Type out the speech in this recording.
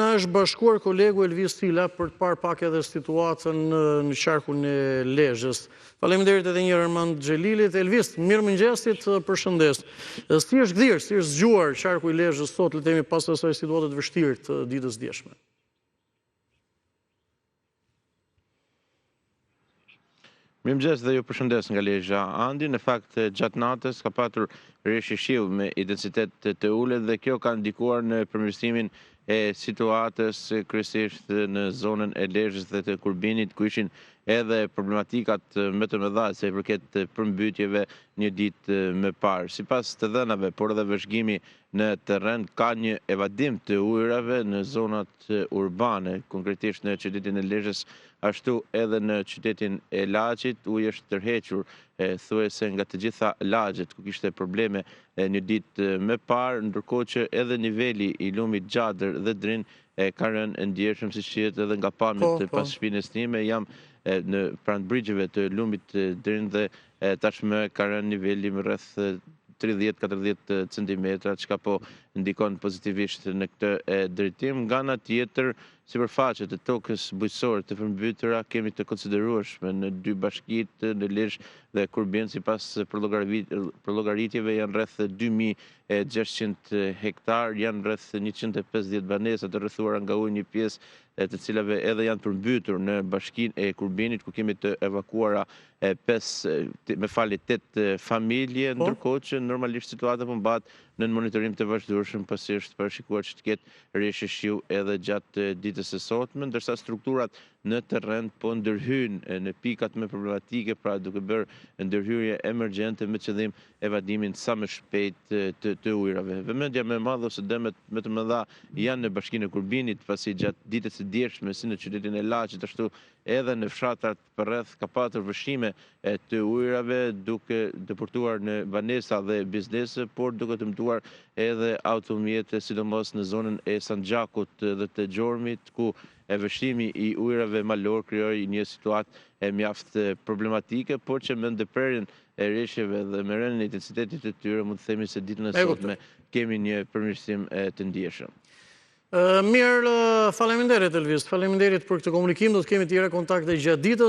na është bashkuar kolegu Elvis Tila për të parë pak edhe situatën në qarkun e Lezhës. Faleminderit edhe një herë Armand Xhelilit. Elvis, mirëmëngjesit, përshëndes. Si është gdhirë, si është zgjuar qarku i Lezhës sot, le të themi pas asaj situate të vështirë të ditës djeshme? Mirëmëngjes dhe ju përshëndes nga Lezhë. Andi, në fakt gjatë natës ka patur rreshje shiu me intensitet të ulët dhe kjo ka ndikuar në përmirësimin e situatës kryesisht në zonën e Lezhës dhe të Kurbinit, ku ishin edhe problematikat më të mëdha se i përket përmbytjeve një ditë më parë. Sipas të dhënave, por edhe vëzhgimi në terren, ka një evadim të ujërave në zonat urbane, konkretisht në qytetin e Lezhës, ashtu edhe në qytetin e Laçit, uji është tërhequr thuajse nga të gjitha lagjet ku kishte probleme një ditë më parë, ndërkohë që edhe niveli i lumit Gjadër dhe Drin ka rënë ndjeshëm, siç shihet edhe nga pamjet pas shpinës time. Jam në pranë brigjeve të lumit Drin dhe tashmë ka rënë niveli më rreth 30-40 cm, çka po ndikon pozitivisht në këtë drejtim. Nga ana tjetër, sipërfaqet e tokës bujqësore të përmbytura kemi të konsiderueshme në dy bashkitë, në Lezhë dhe Kurbin, sipas përllogaritjeve janë rreth 2600 hektar, janë rreth 150 banesa të rrethuara nga uji, një pjesë të cilave edhe janë përmbytur në bashkinë e Kurbinit, ku kemi të evakuara 8 familje, ndërkohë që normalisht situata po mbahet në monitorim të vazhdueshëm, pasi është parashikuar që të ketë rreshje shiu edhe gjatë ditës së sotme, ndërsa strukturat në terren po ndërhyjnë në pikat më problematike, pra duke bërë ndërhyrje emergjente me qëllim evadimin sa më shpejt të ujrave. Vëmendja më e madhe ose dëmet më të mëdha janë në bashkinë e Kurbinit, pasi gjatë ditës së djeshme si në qytetin e Laçit, ashtu edhe në fshatrat përreth ka patur vështrime të ujrave, duke depërtuar në banesa dhe biznese, por duke dëmtuar edhe automjete, sidomos në zonën e Sanxhakut dhe të Gjormit, ku vështrimi i ujrave malor krijoi një situatë mjaft problematike, por që me ndërprerjen e rreshjeve dhe me rënien e intensitetit të tyre, mund të themi se ditën e sotme kemi një përmirësim të ndjeshëm. Mirë, faleminderit Elvis, faleminderit për këtë komunikim, do të kemi tjera kontakte gjatë ditës.